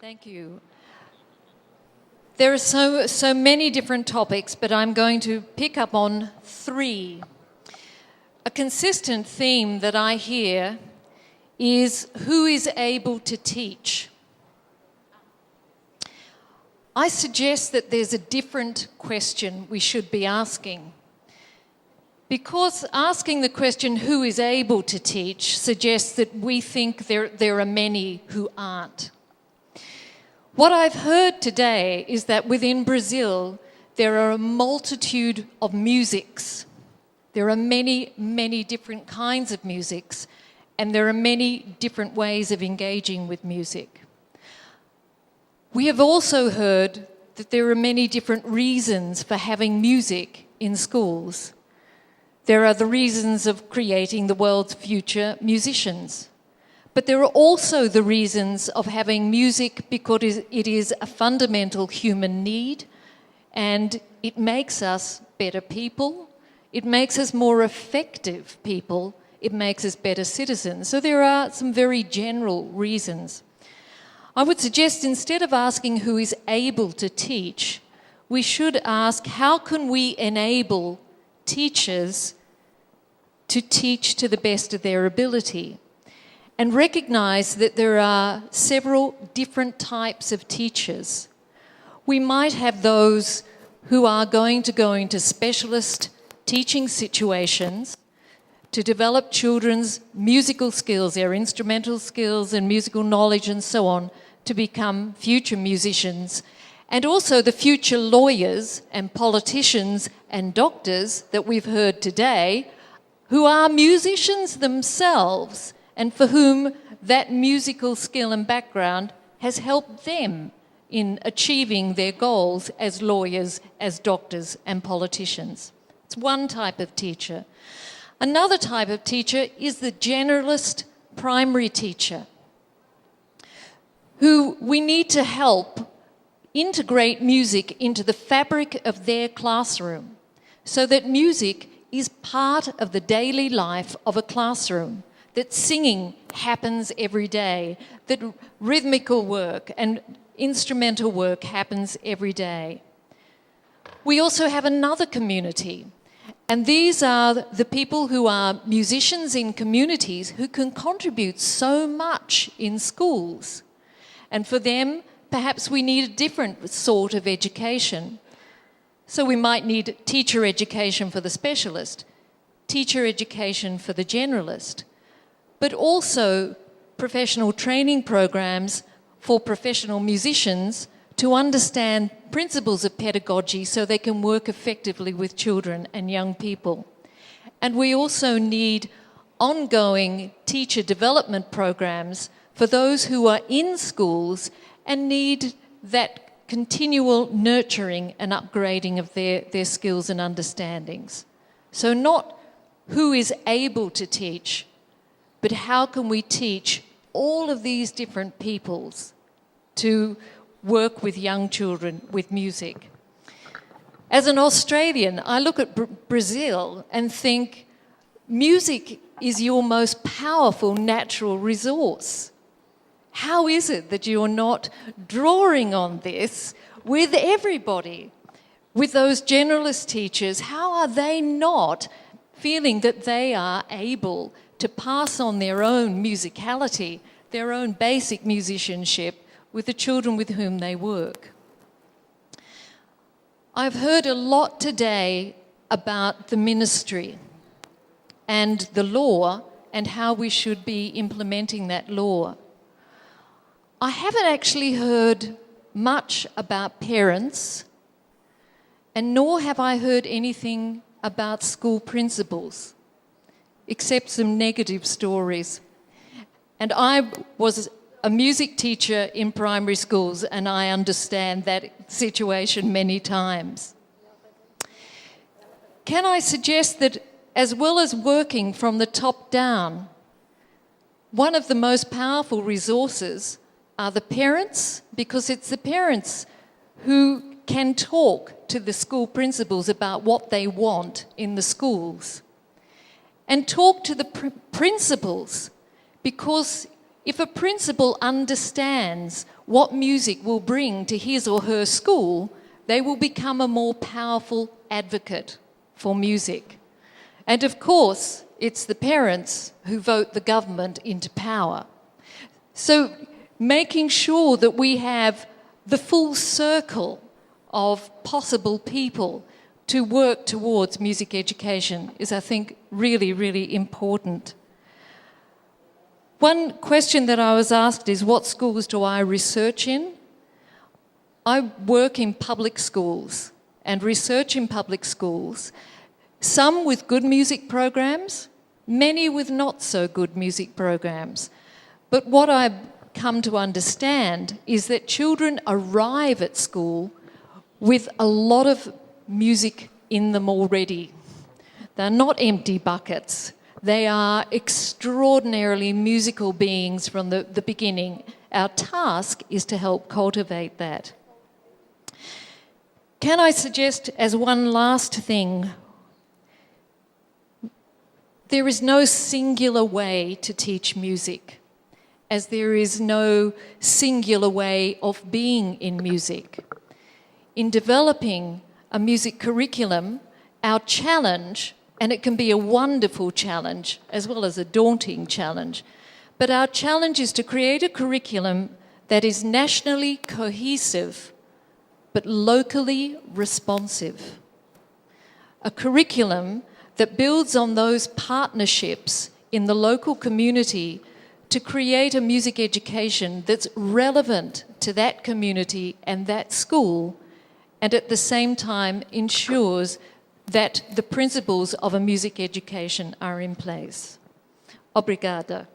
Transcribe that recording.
Thank you. There are so many different topics, but I'm going to pick up on three. A consistent theme that I hear is who is able to teach. I suggest that there's a different question we should be asking. Because asking the question who is able to teach suggests that we think there are many who aren't. What I've heard today is that within Brazil there are a multitude of musics. There are many, many different kinds of musics, and there are many different ways of engaging with music. We have also heard that there are many different reasons for having music in schools. There are the reasons of creating the world's future musicians. But there are also the reasons of having music because it is a fundamental human need, and it makes us better people, it makes us more effective people, it makes us better citizens. So there are some very general reasons. I would suggest instead of asking who is able to teach, we should ask how can we enable teachers to teach to the best of their ability, and recognise that there are several different types of teachers. We might have those who are going to go into specialist teaching situations to develop children's musical skills, their instrumental skills and musical knowledge and so on, to become future musicians, and also the future lawyers and politicians and doctors that we've heard today, who are musicians themselves, and for whom that musical skill and background has helped them in achieving their goals as lawyers, as doctors and politicians. It's one type of teacher. Another type of teacher is the generalist primary teacher, who we need to help integrate music into the fabric of their classroom so that music is part of the daily life of a classroom, that singing happens every day, that rhythmical work and instrumental work happens every day. We also have another community, and these are the people who are musicians in communities who can contribute so much in schools. And for them, perhaps we need a different sort of education. So we might need teacher education for the specialist, teacher education for the generalist, but also professional training programs for professional musicians to understand principles of pedagogy so they can work effectively with children and young people. And we also need ongoing teacher development programs for those who are in schools and need that continual nurturing and upgrading of their skills and understandings. So not who is able to teach, but how can we teach all of these different peoples to work with young children with music? As an Australian, I look at Brazil and think music is your most powerful natural resource. How is it that you're not drawing on this with everybody? With those generalist teachers, how are they not feeling that they are able to pass on their own musicality, their own basic musicianship with the children with whom they work? I've heard a lot today about the ministry and the law and how we should be implementing that law. I haven't actually heard much about parents, and nor have I heard anything about school principals, except some negative stories. And I was a music teacher in primary schools, and I understand that situation many times. Can I suggest that as well as working from the top down, one of the most powerful resources are the parents, because it's the parents who can talk to the school principals about what they want in the schools, and talk to the principals, because If a principal understands what music will bring to his or her school, they will become a more powerful advocate for music. And of course, it's the parents who vote the government into power. So making sure that we have the full circle of possible people to work towards music education is, I think, really, really important. One question that I was asked is, what schools do I research in? I work in public schools and research in public schools, some with good music programs, many with not so good music programs. But what I've come to understand is that children arrive at school with a lot of music in them already. They're not empty buckets. They are extraordinarily musical beings from the beginning. Our task is to help cultivate that. Can I suggest as one last thing, there is no singular way to teach music, as there is no singular way of being in music. In developing a music curriculum, our challenge, and it can be a wonderful challenge as well as a daunting challenge, but our challenge is to create a curriculum that is nationally cohesive but locally responsive. A curriculum that builds on those partnerships in the local community to create a music education that's relevant to that community and that school, and at the same time ensures that the principles of a music education are in place. Obrigada.